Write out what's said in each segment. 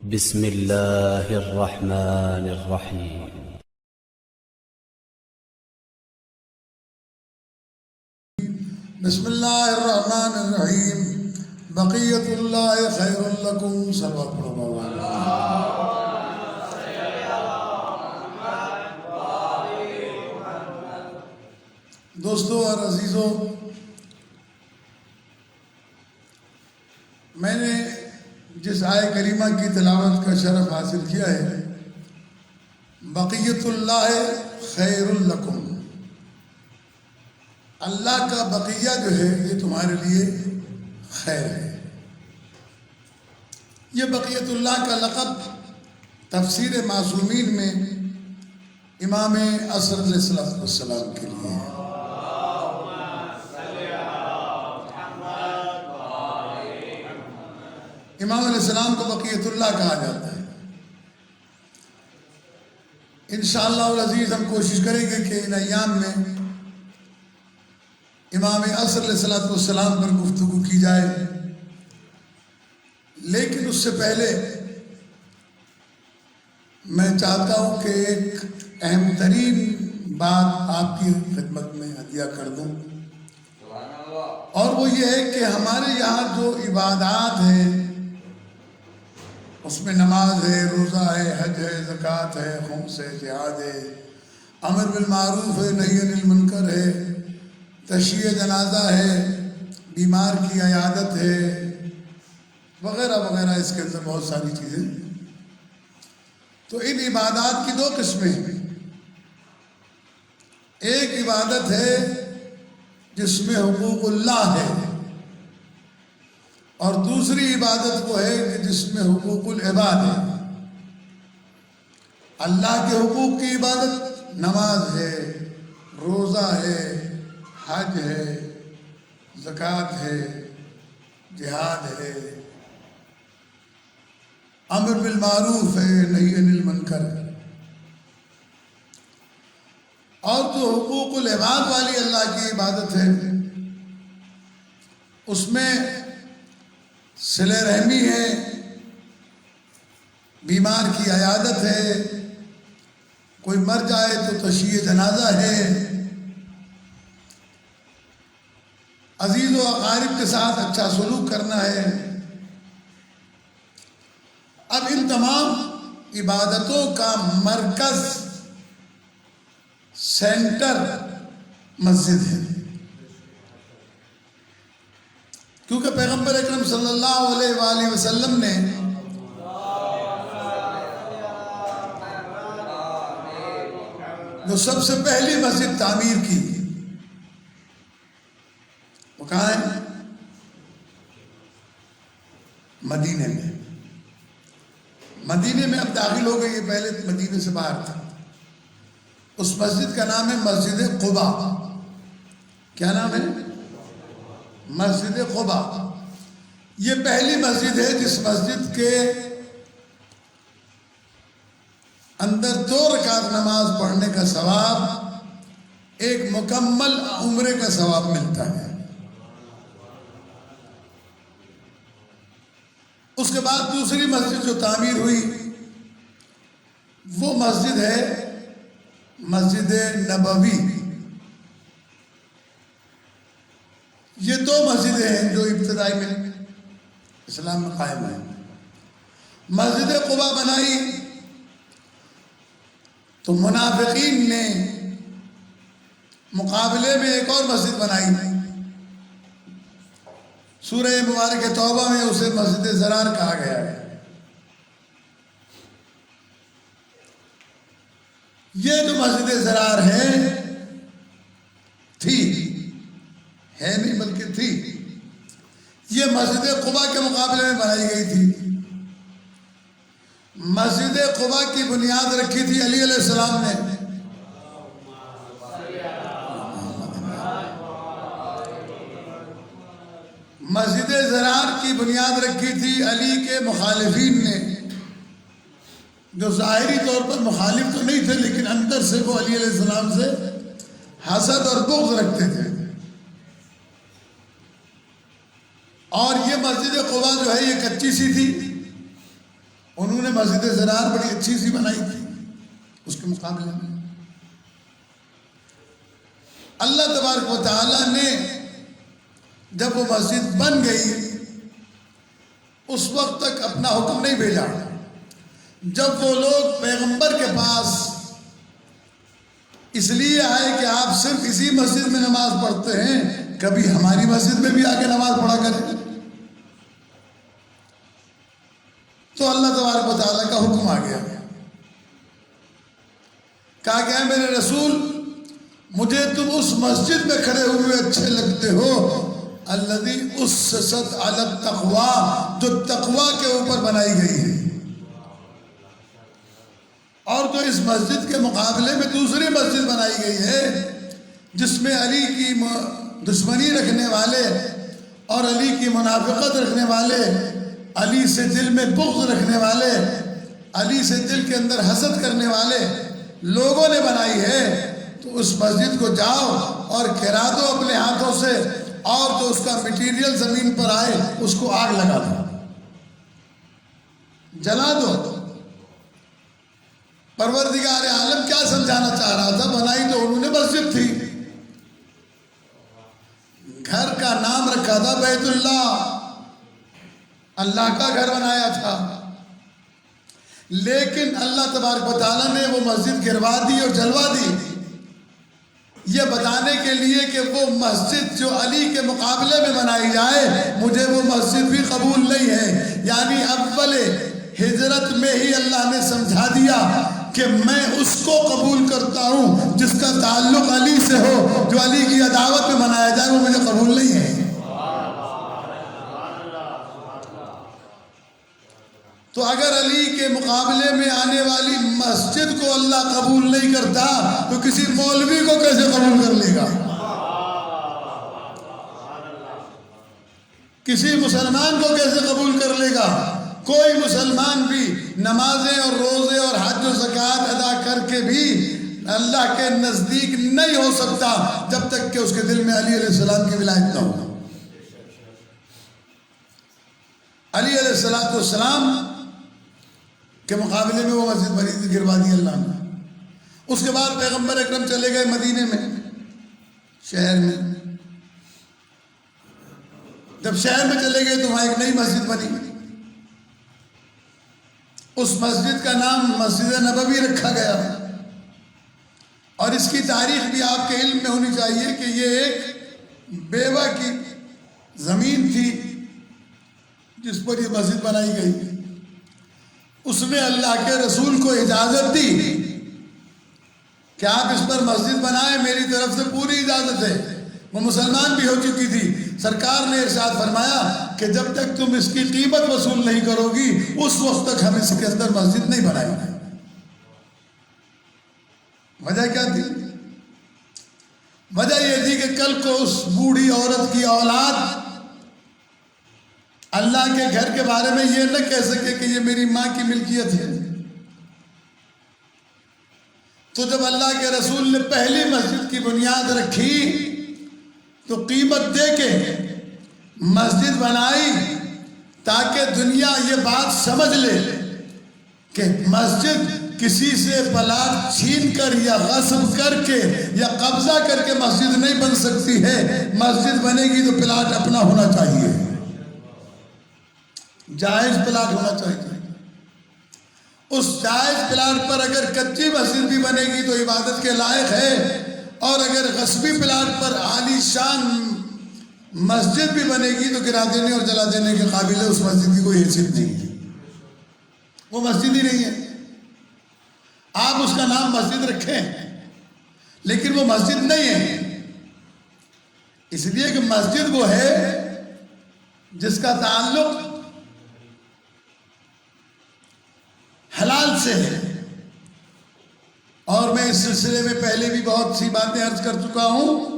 بسم الله الرحمن الرحيم. بسم اللہ الرحمن الرحیم. بقیت اللہ خیر لکم. صلوات پڑھو. دوستو اور عزیزو، میں نے جس آیہ کریمہ کی تلاوت کا شرف حاصل کیا ہے، بقیت اللہ خیر لکم، اللہ کا بقیہ جو ہے یہ تمہارے لیے خیر ہے. یہ بقیت اللہ کا لقب تفسیر معصومین میں امام عصر علیہ السلام کے لیے ہے. امام علیہ السلام کو بقیت اللہ کہا جاتا ہے. انشاءاللہ العزیز ہم کوشش کریں گے کہ ان ایام میں امام عصر علیہ السلام پر گفتگو کی جائے، لیکن اس سے پہلے میں چاہتا ہوں کہ ایک اہم ترین بات آپ کی خدمت میں ہدیہ کر دوں، اور وہ یہ ہے کہ ہمارے یہاں جو عبادات ہیں اس میں نماز ہے، روزہ ہے، حج ہے، زکوٰۃ ہے، خمس ہے، جہاد ہے، امر بالمعروف ہے، نہی عن المنکر ہے، تشییع جنازہ ہے، بیمار کی عیادت ہے، وغیرہ وغیرہ. اس کے اندر بہت ساری چیزیں. تو ان عبادات کی دو قسمیں ہیں. ایک عبادت ہے جس میں حقوق اللہ ہے، اور دوسری عبادت وہ ہے کہ جس میں حقوق العباد ہے. اللہ کے حقوق کی عبادت نماز ہے، روزہ ہے، حج ہے، زکوٰۃ ہے، جہاد ہے، امر بالمعروف ہے، نہی عن المنکر ہے. اور جو حقوق العباد والی اللہ کی عبادت ہے اس میں صلہ رحمی ہے، بیمار کی عیادت ہے، کوئی مر جائے تو تشییع جنازہ ہے، عزیز و اقارب کے ساتھ اچھا سلوک کرنا ہے. اب ان تمام عبادتوں کا مرکز، سینٹر مسجد ہے، کیونکہ پیغمبر اکرم صلی اللہ علیہ وآلہ وسلم نے جو سب سے پہلی مسجد تعمیر کی وہ کہاں ہے؟ مدینے میں. مدینے میں اب داخل ہو گئی ہے، پہلے مدینے سے باہر تھا. اس مسجد کا نام ہے مسجد قباء. کیا نام ہے؟ مسجد قباء. یہ پہلی مسجد ہے جس مسجد کے اندر 2 رکعت نماز پڑھنے کا ثواب ایک مکمل عمرے کا ثواب ملتا ہے. اس کے بعد دوسری مسجد جو تعمیر ہوئی وہ مسجد ہے مسجد نبوی. یہ 2 مسجدیں ہیں جو ابتدائی میں اسلام میں قائم ہیں. مسجد قباء بنائی تو منافقین نے مقابلے میں ایک اور مسجد بنائی. سورہ مبارک توبہ میں اسے مسجد ضرار کہا گیا ہے. یہ جو مسجد ضرار ہے نہیں بلکہ تھی، یہ مسجد قباء کے مقابلے میں بنائی گئی تھی. مسجد قباء کی بنیاد رکھی تھی علی علیہ السلام نے. مسجد ضرار کی بنیاد رکھی تھی علی کے مخالفین نے، جو ظاہری طور پر مخالف تو نہیں تھے لیکن اندر سے وہ علی علیہ السلام سے حسد اور بغض رکھتے تھے. اور یہ مسجد قباء جو ہے یہ کچی سی تھی، انہوں نے مسجد زرار بڑی اچھی سی بنائی تھی، اس کے مقابلے میں اللہ تبارک و تعالیٰ نے جب وہ مسجد بن گئی اس وقت تک اپنا حکم نہیں بھیجا۔ جب وہ لوگ پیغمبر کے پاس اس لیے آئے کہ آپ صرف اسی مسجد میں نماز پڑھتے ہیں، کبھی ہماری مسجد میں بھی آ کے نماز پڑھا کریں، تو اللہ تبارک و تعالیٰ کا حکم آ گیا، کہا کہ اے میرے رسول مجھے تم اس مسجد میں کھڑے ہوئے اچھے لگتے ہو الذی اسست علی التقوی، جو تقوی کے اوپر بنائی گئی ہے، اور تو اس مسجد کے مقابلے میں دوسری مسجد بنائی گئی ہے جس میں علی کی دشمنی رکھنے والے اور علی کی منافقت رکھنے والے، علی سے دل میں بغض رکھنے والے، علی سے دل کے اندر حسد کرنے والے لوگوں نے بنائی ہے۔ تو اس مسجد کو جاؤ اور گرا دو اپنے ہاتھوں سے، اور جو اس کا مٹیریل زمین پر آئے اس کو آگ لگا دو، جلا دو۔ پروردگار عالم کیا سمجھانا چاہ رہا تھا؟ بنائی تو انہوں نے مسجد تھی، گھر کا نام رکھا تھا بیت اللہ، اللہ کا گھر بنایا تھا، لیکن اللہ تبارک و تعالیٰ نے وہ مسجد گروا دی اور جلوا دی، یہ بتانے کے لیے کہ وہ مسجد جو علی کے مقابلے میں بنائی جائے مجھے وہ مسجد بھی قبول نہیں ہے۔ یعنی اول ہجرت میں ہی اللہ نے سمجھا دیا کہ میں اس کو قبول کرتا ہوں جس کا تعلق علی سے ہو، جو علی کی عداوت میں بنایا جائے وہ مجھے قبول نہیں ہے۔ تو اگر علی کے مقابلے میں آنے والی مسجد کو اللہ قبول نہیں کرتا تو کسی مولوی کو کیسے قبول کر لے گا؟ کسی مسلمان کو کیسے قبول کر لے گا؟ کوئی مسلمان بھی نمازیں اور روزے اور حج و زکوٰۃ ادا کر کے بھی اللہ کے نزدیک نہیں ہو سکتا جب تک کہ اس کے دل میں علی علیہ السلام کی ولایت نہ ہو۔ علی علیہ السلام کے مقابلے میں وہ مسجد بنی تھی، گروا دی اللہ نے۔ اس کے بعد پیغمبر اکرم چلے گئے مدینے میں، شہر میں۔ جب شہر میں چلے گئے تو وہاں ایک نئی مسجد بنی، اس مسجد کا نام مسجد نبوی رکھا گیا، اور اس کی تاریخ بھی آپ کے علم میں ہونی چاہیے کہ یہ ایک بیوہ کی زمین تھی جس پر یہ مسجد بنائی گئی۔ اس نے اللہ کے رسول کو اجازت دی کہ آپ اس پر مسجد بنائیں، میری طرف سے پوری اجازت ہے۔ وہ مسلمان بھی ہو چکی تھی۔ سرکار نے ارشاد فرمایا کہ جب تک تم اس کی قیمت وصول نہیں کرو گی اس وقت تک ہم اس کے اندر مسجد نہیں بنائیں گے۔ وجہ کیا تھی؟ وجہ یہ تھی کہ کل کو اس بوڑھی عورت کی اولاد اللہ کے گھر کے بارے میں یہ نہ کہہ سکے کہ یہ میری ماں کی ملکیت ہے۔ تو جب اللہ کے رسول نے پہلی مسجد کی بنیاد رکھی تو قیمت دے کے مسجد بنائی تاکہ دنیا یہ بات سمجھ لے کہ مسجد کسی سے پلاٹ چھین کر یا غصب کر کے یا قبضہ کر کے مسجد نہیں بن سکتی ہے۔ مسجد بنے گی تو پلاٹ اپنا ہونا چاہیے، جائز پلاٹ ہونا چاہیے۔ اس جائز پلاٹ پر اگر کچی مسجد بھی بنے گی تو عبادت کے لائق ہے، اور اگر غصبی پلاٹ پر عالی شان مسجد بھی بنے گی تو گرا دینے اور جلا دینے کے قابل ہے، اس مسجد کی کوئی حیثیت نہیں ہے، وہ مسجد ہی نہیں ہے۔ آپ اس کا نام مسجد رکھیں لیکن وہ مسجد نہیں ہے، اس لیے کہ مسجد وہ ہے جس کا تعلق حلال سے ہے۔ اور میں اس سلسلے میں پہلے بھی بہت سی باتیں عرض کر چکا ہوں،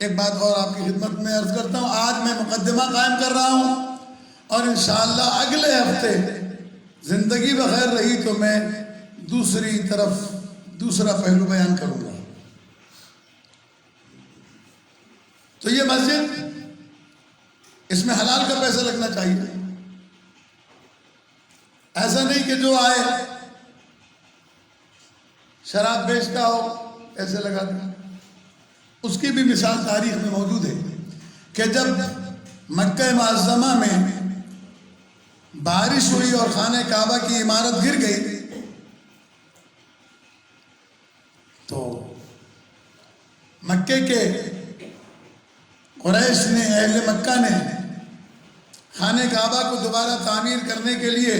ایک بات اور آپ کی خدمت میں عرض کرتا ہوں۔ آج میں مقدمہ قائم کر رہا ہوں اور انشاءاللہ اگلے ہفتے زندگی بخیر رہی تو میں دوسری طرف دوسرا پہلو بیان کروں گا۔ تو یہ مسجد، اس میں حلال کا پیسہ لگنا چاہیے، ایسا نہیں کہ جو آئے شراب بیچتا ہو ایسے لگا دیا. اس کی بھی مثال تاریخ میں موجود ہے کہ جب مکہ معظمہ میں بارش ہوئی اور خانہ کعبہ کی عمارت گر گئی تو مکے کے قریش نے، اہل مکہ نے خانہ کعبہ کو دوبارہ تعمیر کرنے کے لیے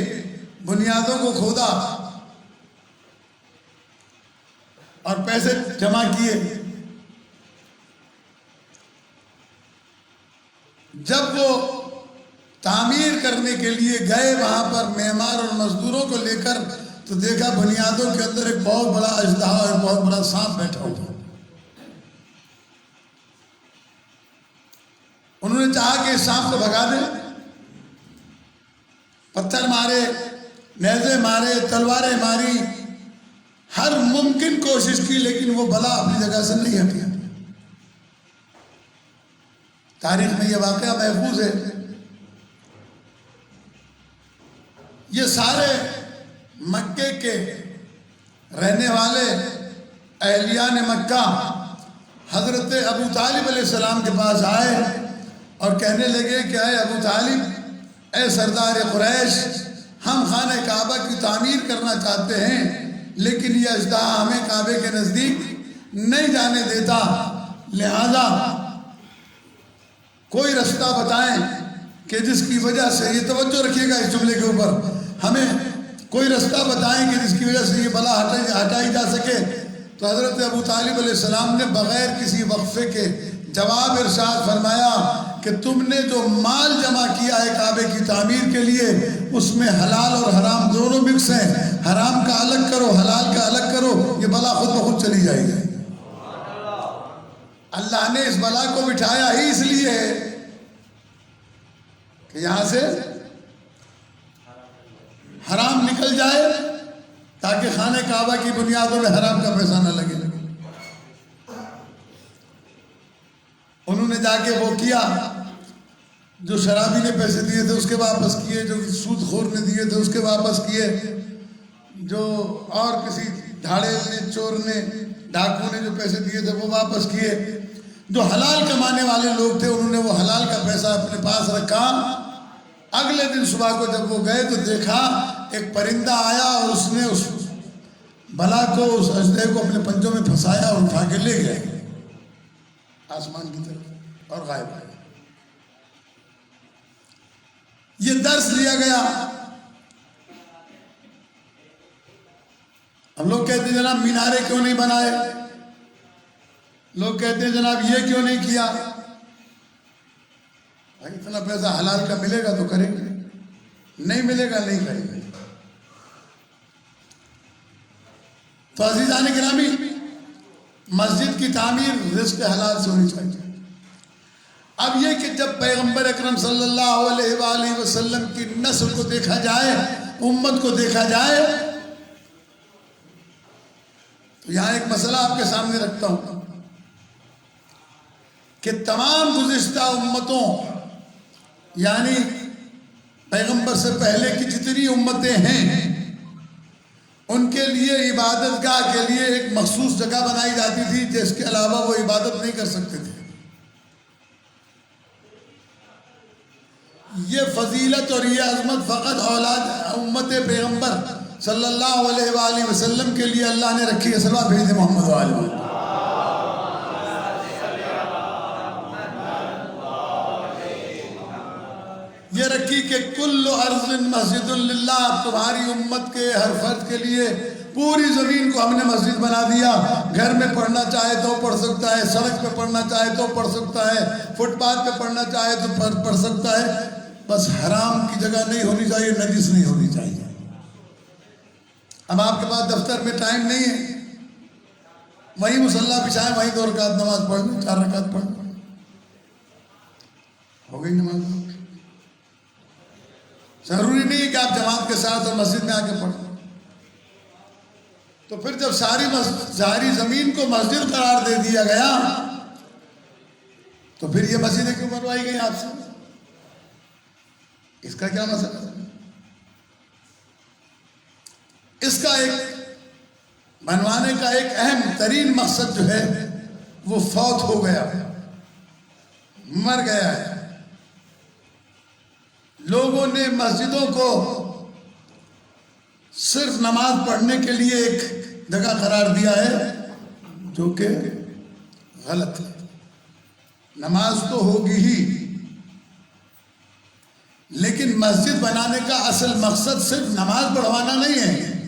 بنیادوں کو کھودا اور پیسے جمع کیے. جب وہ تعمیر کرنے کے لیے گئے وہاں پر معمار اور مزدوروں کو لے کر، تو دیکھا بنیادوں کے اندر ایک بہت بڑا اژدہا اور بہت بڑا سانپ بیٹھا ہوا. انہوں نے چاہا کہ اس سانپ کو بھگا دیں، پتھر مارے، نیزے مارے، تلواریں ماری، ہر ممکن کوشش کی، لیکن وہ بلا اپنی جگہ سے نہیں ہٹی. تاریخ میں یہ واقعہ محفوظ ہے. یہ سارے مکے کے رہنے والے اہلیان مکہ حضرت ابو طالب علیہ السلام کے پاس آئے اور کہنے لگے کہ اے ابو طالب، اے سردار قریش، ہم خانہ کعبہ کی تعمیر کرنا چاہتے ہیں، لیکن یہ اژدہا ہمیں کعبے کے نزدیک نہیں جانے دیتا، لہذا کوئی رستہ بتائیں کہ جس کی وجہ سے، یہ توجہ رکھیے گا اس جملے کے اوپر، ہمیں کوئی رستہ بتائیں کہ جس کی وجہ سے یہ بلا ہٹائی جا سکے. تو حضرت ابو طالب علیہ السلام نے بغیر کسی وقفے کے جواب ارشاد فرمایا کہ تم نے جو مال جمع کیا ہے کعبے کی تعمیر کے لیے، اس میں حلال اور حرام دونوں مکس ہیں. حرام کا الگ کرو، حلال کا الگ کرو، یہ بلا خود بخود چلی جائے گی. اللہ نے اس بلا کو بٹھایا ہی اس لیے ہے کہ یہاں سے حرام نکل جائے تاکہ خانہ کعبہ کی بنیادوں میں حرام کا پیسہ نہ لگے. انہوں نے جا کے وہ کیا، جو شرابی نے پیسے دیے تھے اس کے واپس کیے، جو سود خور نے دیے تھے اس کے واپس کیے، جو اور کسی دھاڑیل نے، چور نے، ڈاکو نے جو پیسے دیے تھے وہ واپس کیے. جو حلال کمانے والے لوگ تھے انہوں نے وہ حلال کا پیسہ اپنے پاس رکھا. اگلے دن صبح کو جب وہ گئے تو دیکھا ایک پرندہ آیا اور اس نے اس بلا کو، اس اژدہے کو اپنے پنجوں میں پھنسایا اور اٹھا کے لے گئے آسمان کی طرف اور غائب ہو گئے. یہ درس لیا گیا. ہم لوگ کہتے ہیں جناب مینارے کیوں نہیں بنائے، لوگ کہتے ہیں جناب یہ کیوں نہیں کیا. بھائی اتنا پیسہ حلال کا ملے گا تو کریں گے، نہیں ملے گا نہیں کریں گے. تو عزیزان گرامی، مسجد کی تعمیر رزق حلال سے ہونی چاہیے. اب یہ کہ جب پیغمبر اکرم صلی اللہ علیہ وآلہ وسلم کی نسل کو دیکھا جائے، امت کو دیکھا جائے، تو یہاں ایک مسئلہ آپ کے سامنے رکھتا ہوں کہ تمام گزشتہ امتوں یعنی پیغمبر سے پہلے کی جتنی امتیں ہیں ان کے لیے عبادت گاہ کے لیے ایک مخصوص جگہ بنائی جاتی تھی جس کے علاوہ وہ عبادت نہیں کر سکتے تھے. یہ فضیلت اور یہ عظمت فقط اولاد امت پیغمبر صلی اللہ علیہ وآلہ وسلم کے لیے اللہ نے رکھی ہے. صلوات بھیجیں محمد وآلہ وسلم. یہ رکھی کہ کل ارض مسجد للہ، تمہاری امت کے ہر فرد کے لیے پوری زمین کو ہم نے مسجد بنا دیا. گھر میں پڑھنا چاہے تو پڑھ سکتا ہے، سڑک پہ پڑھنا چاہے تو پڑھ سکتا ہے، فٹ پاتھ پہ پڑھنا چاہے تو پڑھ سکتا ہے. بس حرام کی جگہ نہیں ہونی چاہیے، نجس نہیں ہونی چاہیے. اب آپ کے پاس دفتر میں ٹائم نہیں ہے، وہیں مصلی بچھائیں، وہیں 2 رکعت نماز پڑھ لیں، 4 رکعت پڑھ لیں، ہو گئی نماز. ضروری نہیں ہے کہ آپ جماعت کے ساتھ اور مسجد میں آ کے پڑھیں. تو پھر جب ساری زمین کو مسجد قرار دے دیا گیا تو پھر یہ مسجدیں کیوں بنوائی گئی آپ سے؟ اس کا کیا مسئلہ ہے؟ اس کا ایک بنوانے کا ایک اہم ترین مقصد جو ہے وہ فوت ہو گیا، مر گیا ہے۔ لوگوں نے مسجدوں کو صرف نماز پڑھنے کے لیے ایک جگہ قرار دیا ہے، جو کہ غلط ہے۔ نماز تو ہوگی ہی، لیکن مسجد بنانے کا اصل مقصد صرف نماز پڑھوانا نہیں ہے۔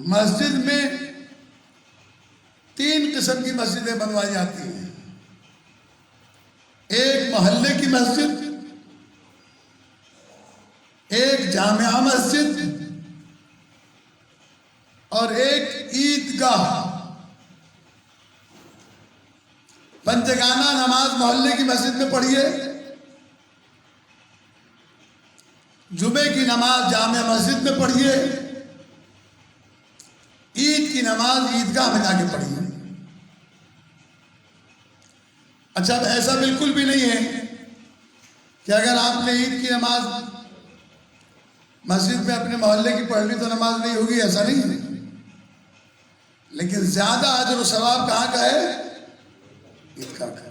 مسجد میں 3 قسم کی مسجدیں بنوائی جاتی ہیں۔ ایک محلے کی مسجد، ایک جامعہ مسجد، اور ایک عیدگاہ۔ پنجگانہ نماز محلے کی مسجد میں پڑھیے، جمعے کی نماز جامع مسجد میں پڑھیے، عید کی نماز عیدگاہ میں جا کے پڑھیے۔ اچھا، اب ایسا بالکل بھی نہیں ہے کہ اگر آپ نے عید کی نماز مسجد میں اپنے محلے کی پڑھ لی تو نماز نہیں ہوگی، ایسا نہیں ہے۔ لیکن زیادہ اجر و ثواب کہاں کا ہے؟ عیدگاہ کا۔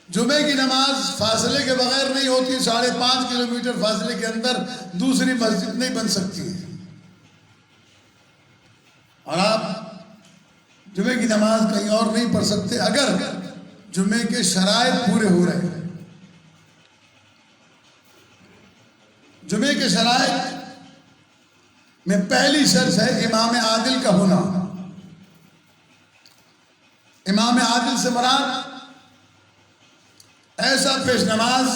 جمعے کی نماز فاصلے کے بغیر نہیں ہوتی، 5.5 کلومیٹر فاصلے کے اندر دوسری مسجد نہیں بن سکتی ہے، اور آپ جمعے کی نماز کہیں اور نہیں پڑھ سکتے اگر جمعے کے شرائط پورے ہو رہے ہیں۔ جمعے کے شرائط میں پہلی شرط ہے امام عادل کا ہونا۔ امام عادل سے مراد ایسا پیش نماز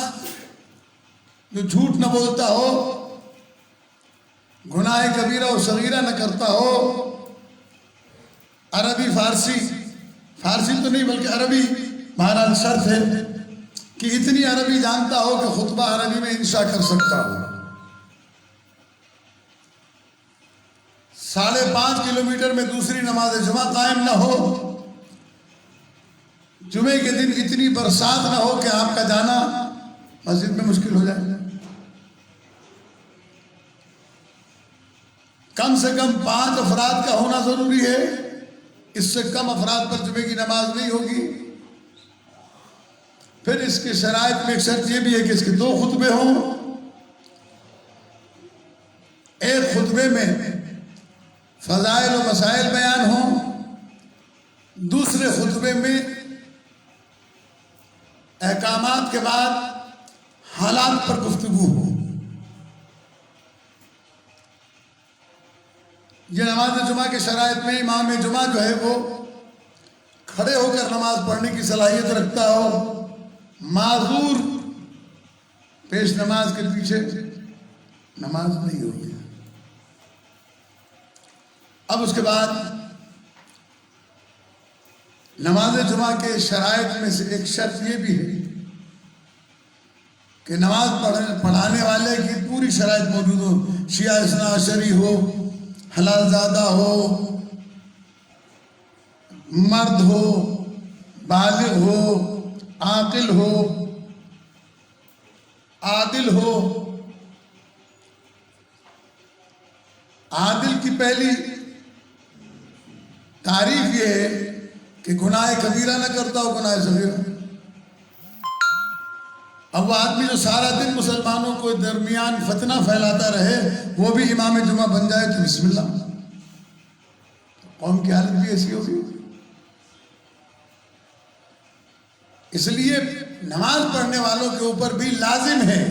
جو جھوٹ نہ بولتا ہو، گناہ کبیرہ و صغیرہ نہ کرتا ہو، عربی فارسی تو نہیں بلکہ عربی بہرحال شرط ہے کہ اتنی عربی جانتا ہو کہ خطبہ عربی میں انشاء کر سکتا ہو۔ 5.5 کلومیٹر میں دوسری نماز جمعہ قائم نہ ہو، جمعے کے دن اتنی برسات نہ ہو کہ آپ کا جانا مسجد میں مشکل ہو جائے۔ کم سے کم 5 افراد کا ہونا ضروری ہے، اس سے کم افراد پر جمعے کی نماز نہیں ہوگی۔ پھر اس کے شرائط میں ایک شرط یہ بھی ہے کہ اس کے 2 خطبے ہوں۔ ایک خطبے میں فضائل و مسائل بیان ہوں، دوسرے خطبے میں احکامات کے بعد حالات پر گفتگو ہو۔ یہ نماز جمعہ کے شرائط میں امام جمعہ جو ہے وہ کھڑے ہو کر نماز پڑھنے کی صلاحیت رکھتا ہو، معذور پیش نماز کے پیچھے نماز نہیں ہوگی۔ اب اس کے بعد نماز جمعہ کے شرائط میں سے ایک شرط یہ بھی ہے کہ نماز پڑھانے والے کی پوری شرائط موجود ہو، شیعہ اثنا عشری ہو، حلال زادہ ہو، مرد ہو، بالغ ہو، عاقل ہو، عادل ہو۔ عادل کی پہلی تعریف یہ ہے کہ گناہ کبیرہ نہ کرتا ہو، گناہ صغیرہ۔ اب وہ آدمی جو سارا دن مسلمانوں کو درمیان فتنہ پھیلاتا رہے وہ بھی امام جمعہ بن جائے تو بسم اللہ، قوم کی حالت بھی ایسی ہوگی۔ اس لیے نماز پڑھنے والوں کے اوپر بھی لازم ہے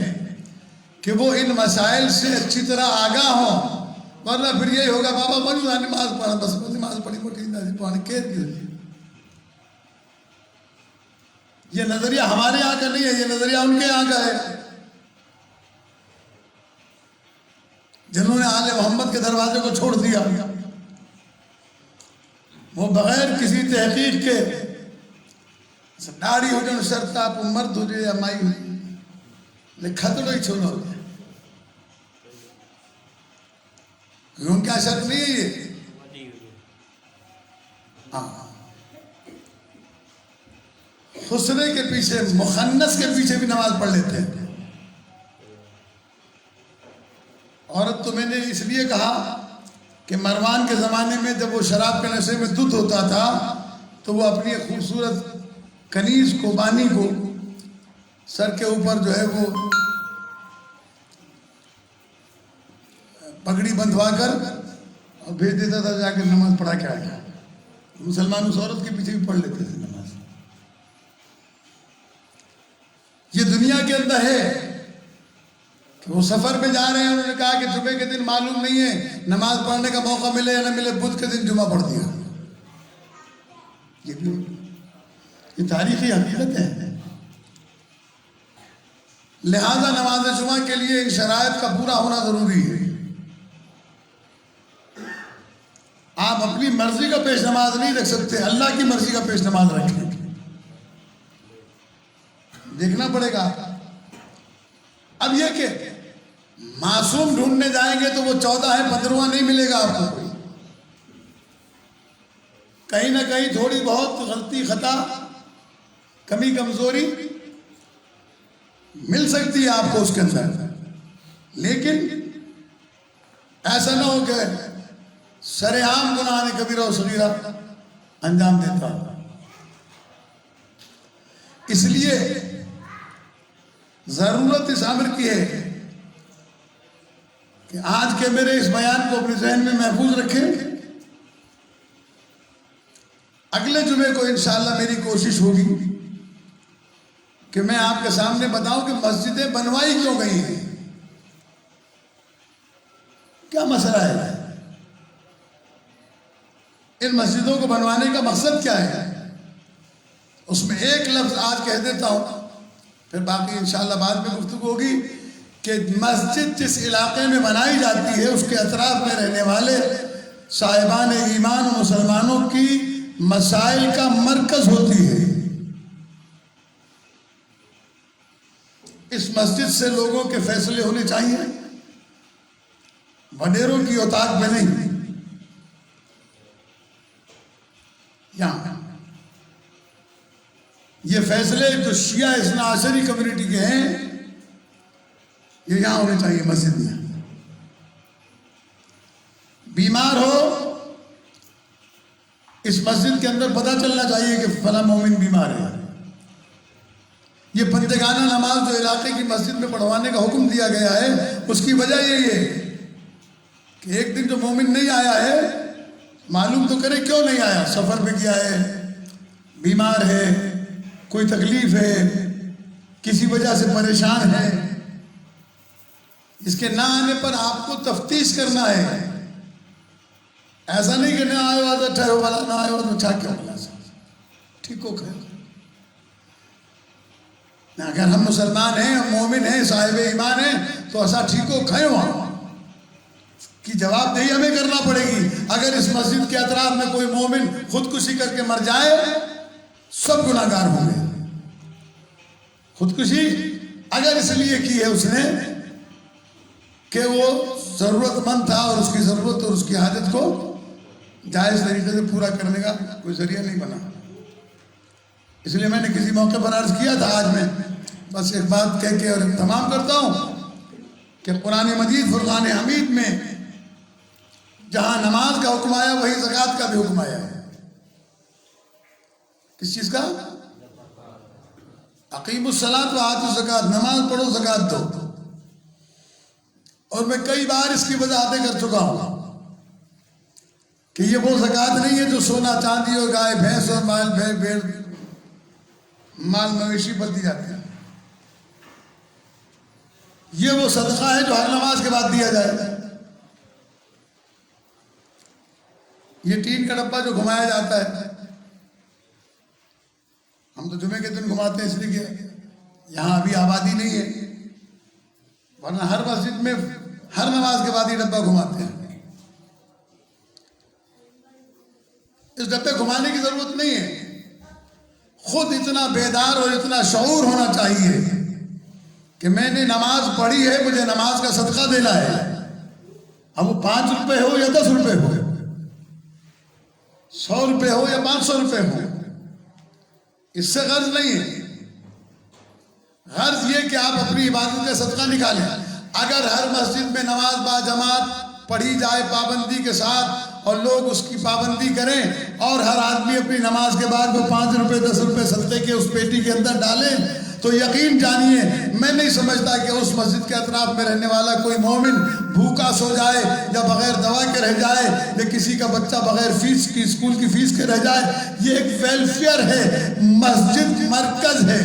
کہ وہ ان مسائل سے اچھی طرح آگاہ ہوں، ورنہ پھر یہی ہوگا بابا بنو نماز پڑھا، بس نماز پڑھی یہ نظریہ ہمارے یہاں کا نہیں ہے، یہ نظریہ ان کے یہاں کا ہے، جنہوں نے آل محمد کے دروازے کو چھوڑ دیا۔ وہ بغیر کسی تحقیق کے داڑھی ہو جائے شرط آپ مرد ہو جائے یا مائی ہو جائے، لکھا تو نہیں چھوڑا ہو جائے، ان کا شرط نہیں ہے یہ۔ ہاں، حسنے کے پیچھے، مخنث کے پیچھے بھی نماز پڑھ لیتے ہیں، عورت تو میں نے اس لیے کہا کہ مروان کے زمانے میں جب وہ شراب کے نشے میں دھت ہوتا تھا تو وہ اپنی خوبصورت کنیز کو، بانی کو سر کے اوپر جو ہے وہ پگڑی بندھوا کر اور بھیج دیتا تھا، جا کے نماز پڑھا کے آیا۔ مسلمان اس عورت کے پیچھے بھی پڑھ لیتے تھے نماز۔ یہ دنیا کے اندر ہے کہ وہ سفر پہ جا رہے ہیں، انہوں نے کہا کہ جمعے کے دن معلوم نہیں ہے نماز پڑھنے کا موقع ملے یا نہ ملے، بدھ کے دن جمعہ پڑھ دیا۔ یہ تاریخی حقیقت ہے۔ لہذا نماز جمعہ کے لیے ان شرائط کا پورا ہونا ضروری ہے۔ آپ اپنی مرضی کا پیش نماز نہیں رکھ سکتے، اللہ کی مرضی کا پیش نماز رکھیں۔ دیکھنا پڑے گا۔ اب یہ کہ معصوم ڈھونڈنے جائیں گے تو وہ 14 ہے، 15واں نہیں ملے گا آپ کو کوئی۔ کہیں نہ کہیں تھوڑی بہت غلطی، خطا، کمی، کمزوری مل سکتی ہے آپ کو اس کے اندر، لیکن ایسا نہ ہو کہ سرعام گناہ کبیرہ و صغیرہ انجام دیتا ہو۔ اس لیے ضرورت اس امر کی ہے کہ آج کے میرے اس بیان کو اپنے ذہن میں محفوظ رکھیں۔ اگلے جمعے کو انشاءاللہ میری کوشش ہوگی کہ میں آپ کے سامنے بتاؤں کہ مسجدیں بنوائی کیوں گئی ہیں، کیا مسئلہ ہے، ان مسجدوں کو بنوانے کا مقصد کیا ہے۔ اس میں ایک لفظ آج کہہ دیتا ہوں، پھر باقی انشاءاللہ بعد میں گفتگو ہوگی کہ مسجد جس علاقے میں بنائی جاتی ہے اس کے اطراف میں رہنے والے صاحبان ایمان و مسلمانوں کی مسائل کا مرکز ہوتی ہے۔ اس مسجد سے لوگوں کے فیصلے ہونے چاہیے، وڈیروں کی اوتاق میں نہیں۔ یہاں یہ فیصلے جو شیعہ اثنا عشری کمیونٹی کے ہیں یہ یہاں ہونے چاہیے، مسجد میں۔ بیمار ہو اس مسجد کے اندر پتہ چلنا چاہیے کہ فلاں مومن بیمار ہے۔ یہ بندگانہ نماز جو علاقے کی مسجد میں پڑھوانے کا حکم دیا گیا ہے اس کی وجہ یہی ہے کہ ایک دن جو مومن نہیں آیا ہے معلوم تو کرے کیوں نہیں آیا، سفر پہ کیا ہے، بیمار ہے، کوئی تکلیف ہے، کسی وجہ سے پریشان ہے۔ اس کے نہ آنے پر آپ کو تفتیش کرنا ہے، ایسا نہیں کہ نہ آئے ہوا تو ٹھہرو والا، نہ آئے ہوا تو چھا کیوں والا، ٹھیک ہو کھائے۔ اگر ہم مسلمان ہیں، ہم مومن ہیں، صاحب ایمان ہیں تو ایسا ٹھیک ہو کھائے وہاں کی جواب دہی ہمیں کرنا پڑے گی۔ اگر اس مسجد کے اطراف میں کوئی مومن خودکشی کر کے مر جائے سب گناہ گار ہوں گے۔ خودکشی اگر اس لیے کی ہے اس نے کہ وہ ضرورت مند تھا اور اس کی ضرورت اور اس کی حاجت کو جائز طریقے سے پورا کرنے کا کوئی ذریعہ نہیں بنا۔ اس لیے میں نے کسی موقع پر عرض کیا تھا، آج میں بس ایک بات کہہ کے اور تمام کرتا ہوں کہ قرآن مجید فرقان حمید میں جہاں نماز کا حکم آیا وہی زکوٰۃ کا بھی حکم آیا ہے۔ کس چیز کا؟ اقیموا الصلاۃ وآتوا الزکوٰۃ، نماز پڑھو زکوٰۃ دو۔ اور میں کئی بار اس کی وضاحتیں کر چکا ہوں کہ یہ وہ زکوٰۃ نہیں ہے جو سونا چاندی اور گائے بھینس اور مال بھیڑ مال مویشی پر دی جاتی ہے۔ یہ وہ صدقہ ہے جو ہر نماز کے بعد دیا جائے۔ یہ ٹین کا ڈبہ جو گھمایا جاتا ہے، ہم تو جمعے کے دن گھماتے ہیں اس لیے کہ یہاں ابھی آبادی نہیں ہے، ورنہ ہر مسجد میں ہر نماز کے بعد یہ ڈبہ گھماتے ہیں۔ اس ڈبے گھمانے کی ضرورت نہیں ہے، خود اتنا بیدار اور اتنا شعور ہونا چاہیے کہ میں نے نماز پڑھی ہے، مجھے نماز کا صدقہ دینا ہے، اب وہ 5 روپے ہو یا 10 روپے ہو، 100 روپے ہو یا 500 روپے ہو، اس سے غرض نہیں ہے۔ غرض یہ کہ آپ اپنی عبادت کا صدقہ نکالیں۔ اگر ہر مسجد میں نماز با جماعت پڑھی جائے پابندی کے ساتھ اور لوگ اس کی پابندی کریں اور ہر آدمی اپنی نماز کے بعد وہ 5 روپے 10 روپے صدقے کے اس پیٹی کے اندر ڈالیں تو یقین جانیے میں نہیں سمجھتا کہ اس مسجد کے اطراف میں رہنے والا کوئی مومن بھوکا سو جائے یا بغیر دوا کے رہ جائے یا کسی کا بچہ بغیر فیس کی اسکول کی فیس کے رہ جائے. یہ ایک ویلفیئر ہے, مسجد مرکز ہے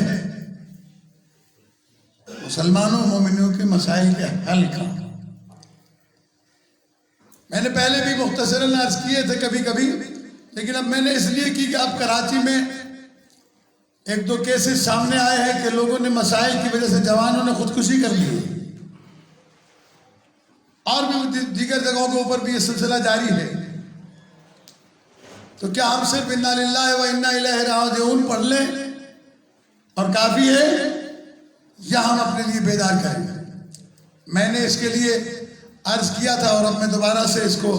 مسلمانوں مومنوں کے مسائل کے حل کا. میں نے پہلے بھی مختصراً عرض کیے تھے کبھی کبھی, لیکن اب میں نے اس لیے کی کہ اب کراچی میں 1-2 کیسز سامنے آئے ہیں کہ لوگوں نے مسائل کی وجہ سے جوانوں نے خودکشی کر لی اور بھی دیگر جگہوں کے اوپر بھی یہ سلسلہ جاری ہے. تو کیا ہم صرف انا للہ و انا الیہ راجعون پڑھ لیں اور کافی ہے یا ہم اپنے لیے بیدار کریں؟ میں نے اس کے لیے عرض کیا تھا اور اب میں دوبارہ سے اس کو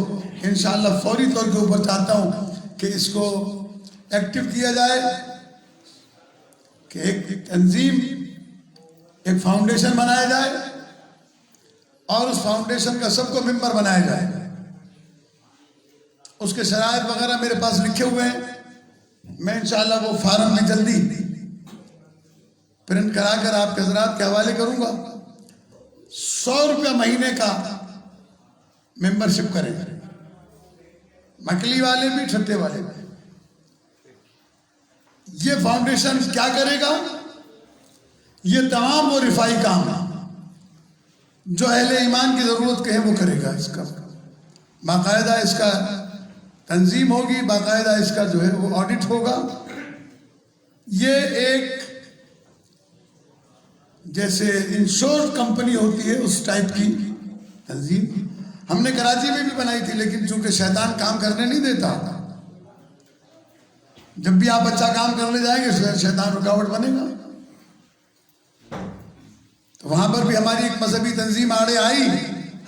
انشاءاللہ فوری طور کے اوپر چاہتا ہوں کہ اس کو ایکٹیو کیا جائے کہ ایک تنظیم, ایک فاؤنڈیشن بنایا جائے اور اس فاؤنڈیشن کا سب کو ممبر بنایا جائے. اس کے شرائط وغیرہ میرے پاس لکھے ہوئے ہیں, میں انشاءاللہ وہ فارم میں جلدی پرنٹ کرا کر آپ کے حضرات کے حوالے کروں گا. 100 روپیہ مہینے کا ممبرشپ کریں, مکلی والے بھی ٹھٹے والے بھی. یہ فاؤنڈیشن کیا کرے گا؟ یہ تمام وہ رفائی کام جو اہل ایمان کی ضرورت کے ہیں وہ کرے گا. اس کا باقاعدہ اس کا تنظیم ہوگی, باقاعدہ اس کا جو ہے وہ آڈٹ ہوگا. یہ ایک جیسے انشور کمپنی ہوتی ہے اس ٹائپ کی تنظیم ہم نے کراچی میں بھی بنائی تھی, لیکن چونکہ شیطان کام کرنے نہیں دیتا, جب بھی آپ اچھا کام کرنے جائیں گے شیطان رکاوٹ بنے گا. تو وہاں پر بھی ہماری ایک مذہبی تنظیم آڑے آئی,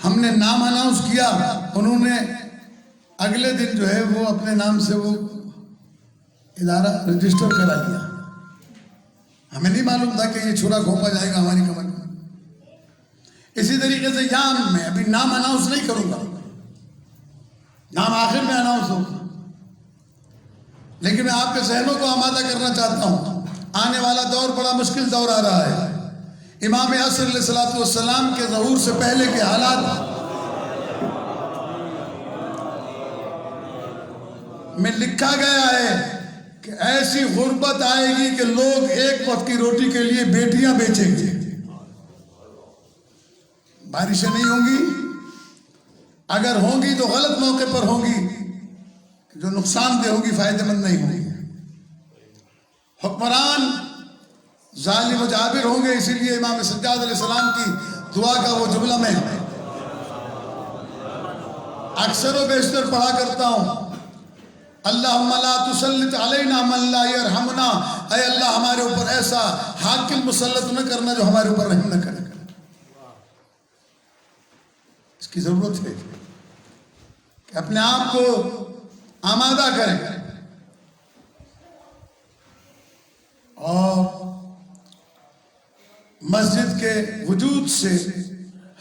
ہم نے نام اناؤنس کیا, انہوں نے اگلے دن جو ہے وہ اپنے نام سے وہ ادارہ رجسٹر کرا لیا. ہمیں نہیں معلوم تھا کہ یہ چھڑا گھونپا جائے گا ہماری کمر میں. اسی طریقے سے یہاں میں ابھی نام اناؤنس نہیں کروں گا, نام آخر میں اناؤنس ہوگا, لیکن میں آپ کے ذہنوں کو آمادہ کرنا چاہتا ہوں. آنے والا دور بڑا مشکل دور آ رہا ہے. امام عصر علیہ الصلوۃ والسلام کے ظہور سے پہلے کے حالات میں لکھا گیا ہے کہ ایسی غربت آئے گی کہ لوگ ایک وقت کی روٹی کے لیے بیٹیاں بیچیں گے. بارشیں نہیں ہوں گی, اگر ہوں گی تو غلط موقع پر ہوں گی, جو نقصان دہ ہوگی, فائدہ مند نہیں ہوں گی. حکمران ظالم و جابر ہوں گے. اسی لیے امام سجاد علیہ السلام کی دعا کا وہ جملہ میں اکثر و بیشتر پڑھا کرتا ہوں, اللہم لا تسلط علینا من لا یرحمنا, اے اللہ ہمارے اوپر ایسا حاکم مسلط نہ کرنا جو ہمارے اوپر رحم نہ کرے. اس کی ضرورت ہے کہ اپنے آپ کو آمادہ کریں اور مسجد کے وجود سے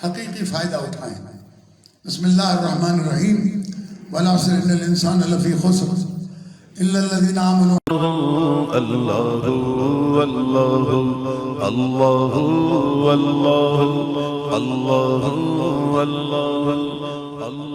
حقیقی فائدہ اٹھائیں. بسم اللہ الرحمن الرحیم. والعصر ان الانسان لفی خسر الا الذین آمنوا. اللہ اللہ اللہ اللہ اللہ اللہ اللہ